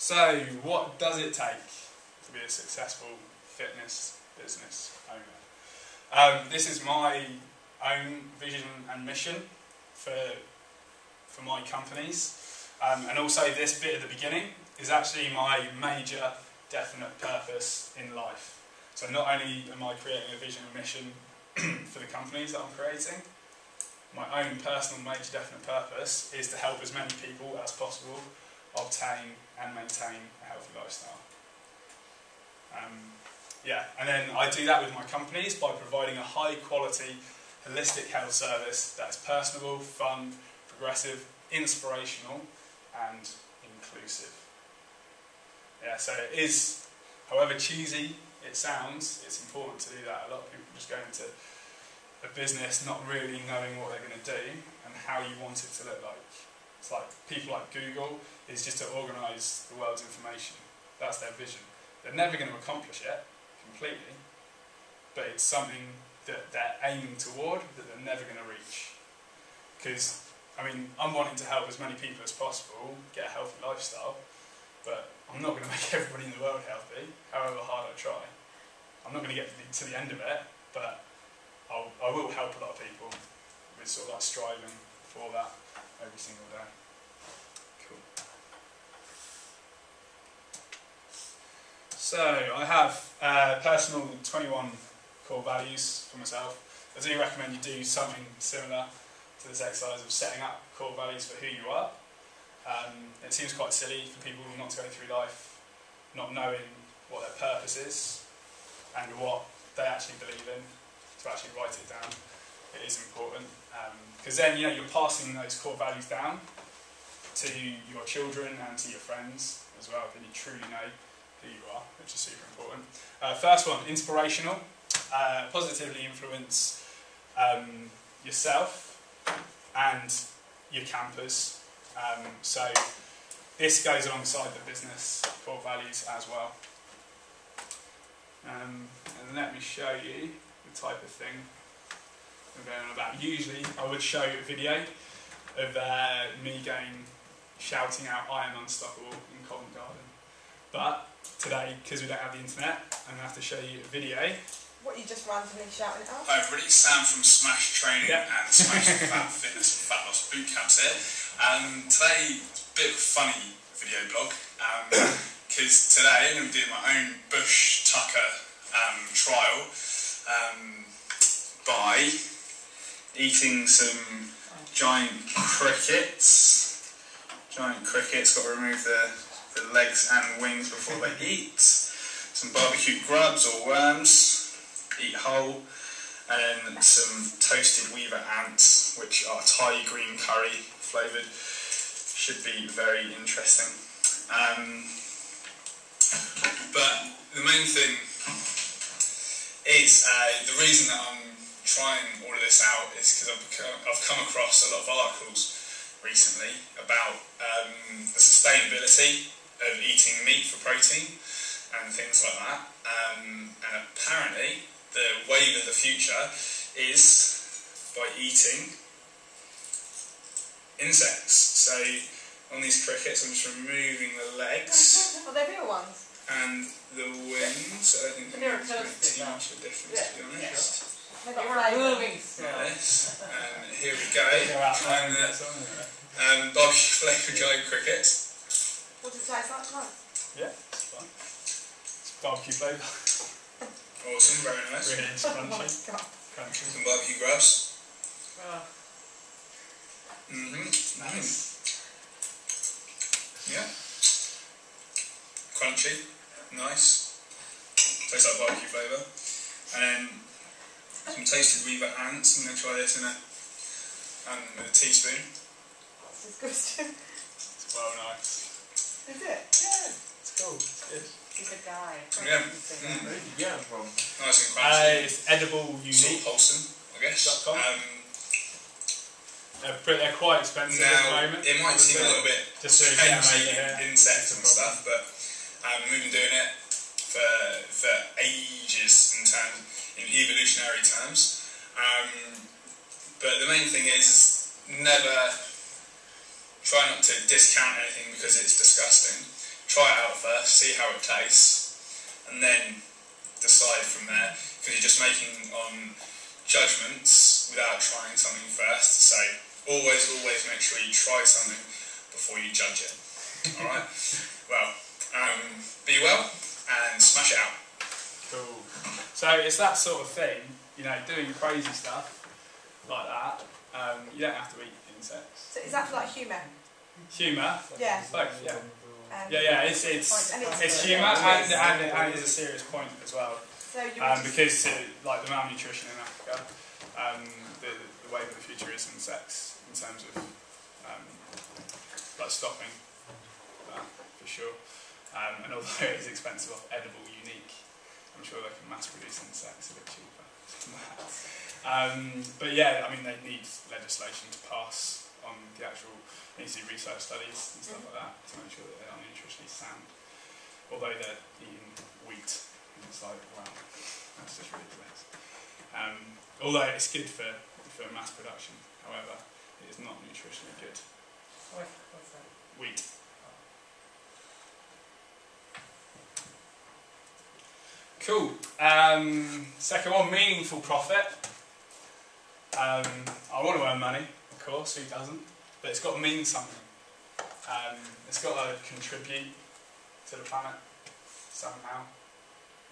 So, what does it take to be a successful fitness business owner? This is my own vision and mission for my companies, and also this bit at the beginning is actually my major definite purpose in life. So not only am I creating a vision and mission for the companies that I'm creating, my own personal major definite purpose is to help as many people as possible obtain and maintain a healthy lifestyle. And then I do that with my companies by providing a high quality, holistic health service that is personable, fun, progressive, inspirational and inclusive. Yeah, so it is, however cheesy it sounds, it's important to do that. A lot of people just go into a business not really knowing what they're going to do and how you want it to look like. It's like people like Google is just to organise the world's information. That's their vision. They're never going to accomplish it completely, but it's something that they're aiming toward that they're never going to reach. Because, I mean, I'm wanting to help as many people as possible get a healthy lifestyle, but I'm not going to make everybody in the world healthy, however hard I try. I'm not going to get to the end of it, but I will help a lot of people with sort of like striving for that every single day. Cool. So I have personal 21 core values for myself. I do recommend you do something similar to this exercise of setting up core values for who you are. It seems quite silly for people not to go through life not knowing what their purpose is and what they actually believe in, to actually write it down. It is important, because then you're passing those core values down to your children and to your friends as well, then you truly know who you are, which is super important. First one, inspirational. Positively influence yourself and your campers. So this goes alongside the business core values as well. And let me show you the type of thing I'm going on about. Usually I would show a video of me shouting out "I am unstoppable" in Covent Garden. But today, because we don't have the internet, I'm going to have to show you a video. What, you just randomly shouting it out? Hi everybody, Sam from Smash Training and Smash Fat Fitness and Fat Loss Boot Camps here. Today, it's a bit of a funny video blog, because today I'm going to be doing my own Bush Tucker trial by eating some giant crickets. Giant crickets, got to remove the legs and wings before they eat. Some barbecue grubs or worms, eat whole, and then some toasted weaver ants, which are Thai green curry flavoured. Should be very interesting. But the main thing is, the reason that I'm trying all of this out is because I've come across a lot of articles recently about the sustainability of eating meat for protein and things like that. And apparently the wave of the future is by eating insects. So on these crickets I'm just removing the legs. Are they real ones? And the wings. I don't think they make too much of a difference, to be honest. They've got moving. Yes. And here we go. And barbecue flavoured giant crickets. What does it taste like? Nice. Yeah, it's fine. It's barbecue flavour. Awesome, very nice. Really Oh my crunchy. God. Crunchy. Some barbecue grubs. Nice. Yeah. Crunchy. Nice. Tastes like barbecue flavour. And then some toasted weaver ants. I'm going to try this with a teaspoon. That's disgusting. It's well nice. Is it? Yeah, it's cool. It's good. He's a guy. Yeah. Where did you get them from? Nice and crunchy. It's edible Sort unique. of wholesome, I guess. .com. They're quite expensive at the Now, moment. it might seem a little bit Just so you strange get them eating over here. insects and stuff, but we've been doing it for ages in evolutionary terms. But the main thing is never try not to discount anything because it's disgusting. try it out first, see how it tastes, and then decide from there, because you're just making on judgments without trying something first. So always make sure you try something before you judge it. Alright? Well, be well and smash it out. Cool. So it's that sort of thing, you know, doing crazy stuff like that. You don't have to eat insects. So is that for like humour? Humour. Yeah. Both, yeah. Yeah. It's it's humour and it is a serious point as well. So you Because like the malnutrition in Africa, the wave of the future is insects in terms of like stopping that for sure. And although it is expensive, edible, unique, I'm sure they can mass produce insects a bit cheaper. But yeah, I mean they need legislation to pass on the actual. They need to do research studies and stuff like that to make sure that they are nutritionally sound. Although they're eating wheat, and it's like wow, that's just ridiculous. Although it's good for mass production, however, it is not nutritionally good. What's that? Wheat. Cool. Second one, meaningful profit. I want to earn money, of course, who doesn't? But it's got to mean something. It's got to contribute to the planet somehow.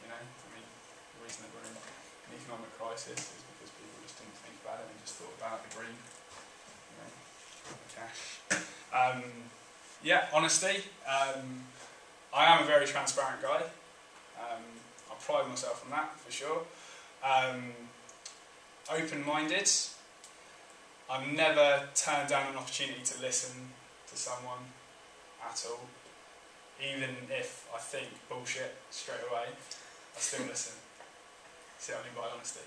You know, I mean, the reason that we're in an economic crisis is because people just didn't think about it and just thought about the green, you know, the cash. Yeah, honesty. I am a very transparent guy. I pride myself on that for sure. Open-minded. I've never turned down an opportunity to listen to someone at all. Even if I think bullshit straight away, I still listen. It's only by honesty.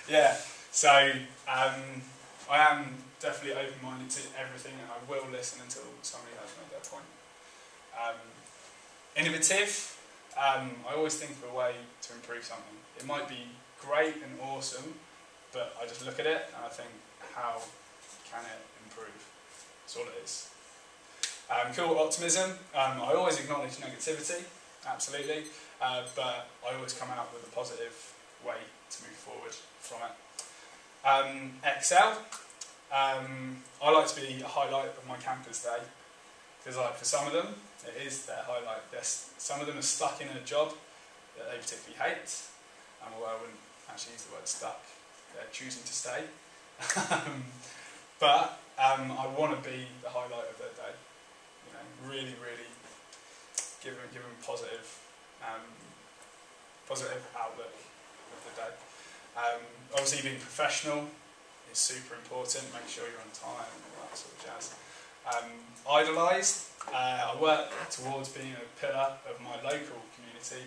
Yeah, so I am definitely open-minded to everything and I will listen until somebody has made their point. Innovative. I always think of a way to improve something. It might be great and awesome, but I just look at it and I think, how can it improve? That's all it is. Cool, optimism. I always acknowledge negativity, absolutely, but I always come out with a positive way to move forward from it. Excel. I like to be a highlight of my campus day, because like for some of them, it is their highlight. Some of them are stuck in a job that they particularly hate, and although I wouldn't actually use the word stuck, they're choosing to stay. But I want to be the highlight of their day. You know, really give them positive outlook of the day. Obviously, being professional is super important. Make sure you're on time and all that sort of jazz. Idolised. I work towards being a pillar of my local community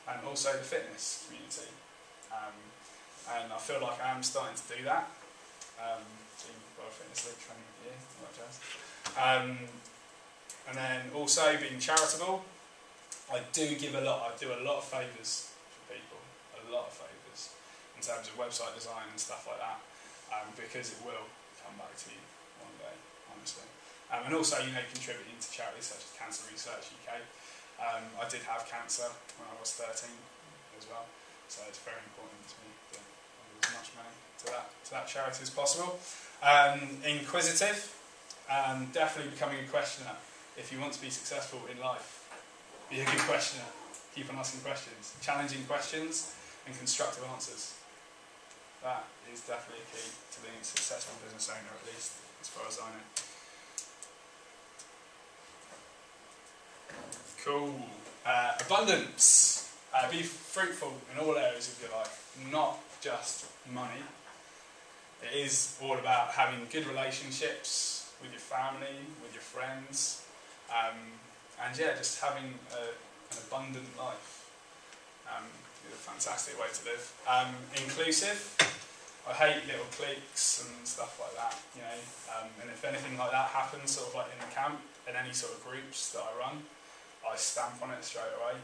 and also the fitness community. And I feel like I am starting to do that. Being World Fitness League training of the year, all that jazz. And then also being charitable. I do a lot of favours for people, a lot of favours in terms of website design and stuff like that, because it will come back to you one day, honestly. And also, you know, contributing to charities such as Cancer Research UK. I did have cancer when I was 13 as well, so it's very important to me to give as much money to that charity as possible. Inquisitive, definitely becoming a questioner. If you want to be successful in life, be a good questioner. Keep on asking questions, challenging questions, and constructive answers. That is definitely a key to being a successful business owner, at least as far as I know. Cool. Abundance. Be fruitful in all areas of your life, not just money. It is all about having good relationships with your family, with your friends, and yeah, just having an abundant life. It's a fantastic way to live. Inclusive. I hate little cliques and stuff like that, you know. And if anything like that happens, sort of like in the camp, in any sort of groups that I run, I stamp on it straight away.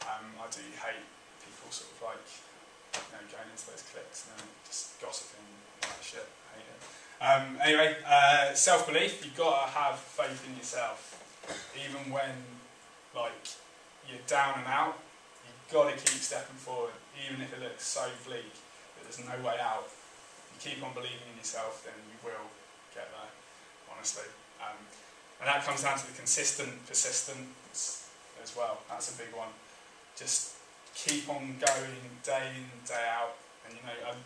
I do hate people sort of like, you know, going into those cliques and then just gossiping and all that shit. I hate it. Anyway, self-belief. You've got to have faith in yourself. Even when like you're down and out, you've got to keep stepping forward, even if it looks so bleak that there's no way out. You keep on believing in yourself, then you will get there, honestly. And that comes down to the consistent persistence as well. That's a big one. Just keep on going day in, day out. And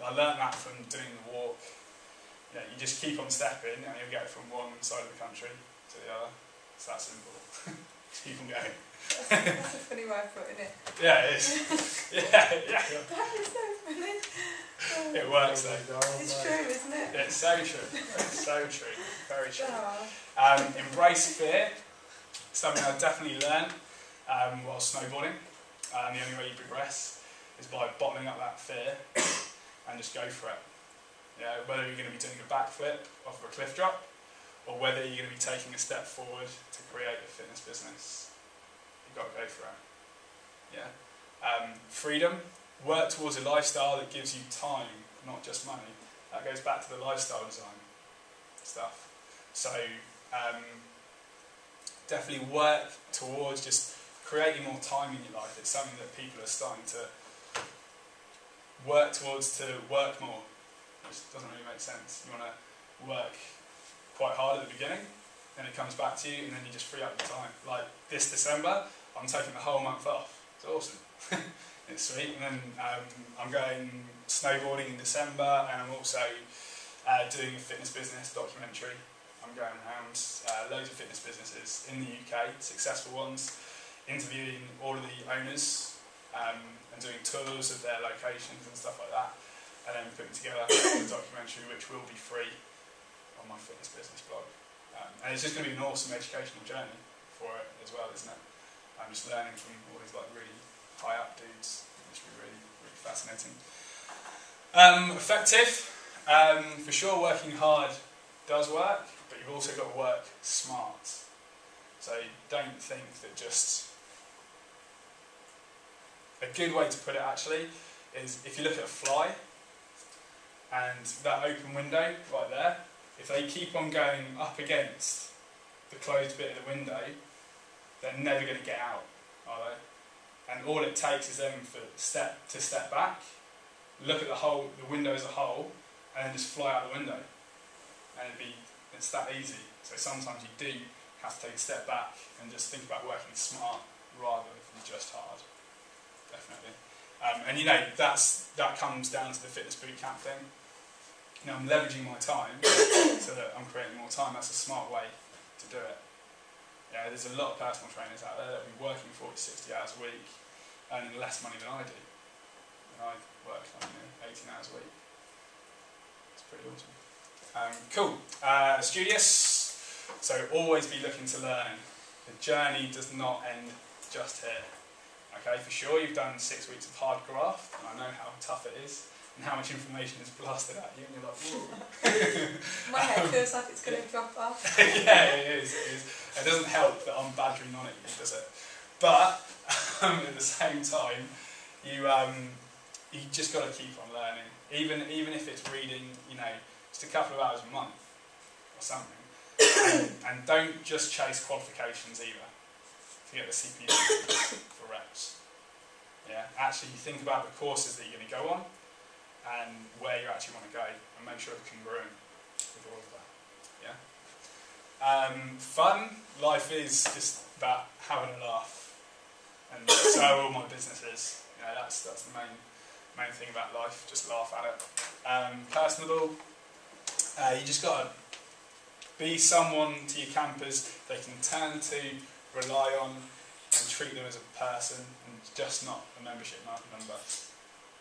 I learned that from doing the walk. You just keep on stepping and you'll get from one side of the country to the other. It's that simple. Just keep on going. That's a funny way of putting it. Yeah, it is. yeah. That is so funny. It works though. It's true, isn't it? It's so true. It's so true. Very true. Oh. Embrace fear. Something I definitely learned while snowboarding. The only way you progress is by bottling up that fear and just go for it. Whether you're going to be doing a backflip off of a cliff drop or whether you're going to be taking a step forward to create a fitness business, you've got to go for it. Freedom. Work towards a lifestyle that gives you time, not just money. That goes back to the lifestyle design stuff. So definitely work towards just creating more time in your life. It's something that people are starting to work towards, to work more, which doesn't really make sense. You want to work quite hard at the beginning, then it comes back to you, and then you just free up the time. Like this December, I'm taking the whole month off. It's awesome. It's sweet. And then I'm going snowboarding in December, and I'm also doing a fitness business documentary. I'm going around loads of fitness businesses in the UK, successful ones, interviewing all of the owners and doing tours of their locations and stuff like that, and then putting together a documentary which will be free on my fitness business blog. And it's just going to be an awesome educational journey for it as well, isn't it? I'm just learning from all these like really high up dudes. It's really, really fascinating. Effective. For sure, working hard does work, but you've also got to work smart. So don't think that just... A good way to put it actually is if you look at a fly and that open window right there, if they keep on going up against the closed bit of the window, they're never going to get out, are they? And all it takes is them to step back, look at the window as a whole, and then just fly out the window. And it's that easy. So sometimes you do have to take a step back and just think about working smart rather than just hard. Definitely. And that comes down to the fitness bootcamp thing. I'm leveraging my time so that I'm creating more time. That's a smart way to do it. There's a lot of personal trainers out there that will be working 40, 60 hours a week, earning less money than I do. And I work 18 hours a week. It's pretty awesome. Cool. Studious. So always be looking to learn. The journey does not end just here. Okay, for sure you've done 6 weeks of hard graft, and I know how tough it is, and how much information is blasted at you, and you're like, whoa. My head feels like it's going to drop off. Yeah, it is. It doesn't help that I'm badgering on it, does it? But at the same time, you just got to keep on learning, even if it's reading, just a couple of hours a month or something, and don't just chase qualifications either to get the CPU for reps. Actually think about the courses that you're going to go on and where you actually want to go, and make sure it's congruent with all of that. Fun. Life is just about having a laugh, and so are all my businesses. That's the main thing about life. Just laugh at it. Personable. You just got to be someone to your campers they can turn to, rely on, and treat them as a person, and just not a membership number.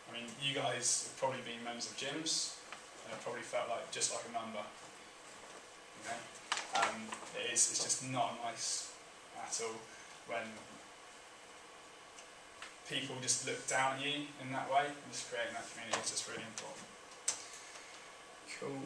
I mean, you guys have probably been members of gyms, and it probably felt just like a number. It's just not nice at all when people just look down at you in that way, and just creating that community is just really important. Cool.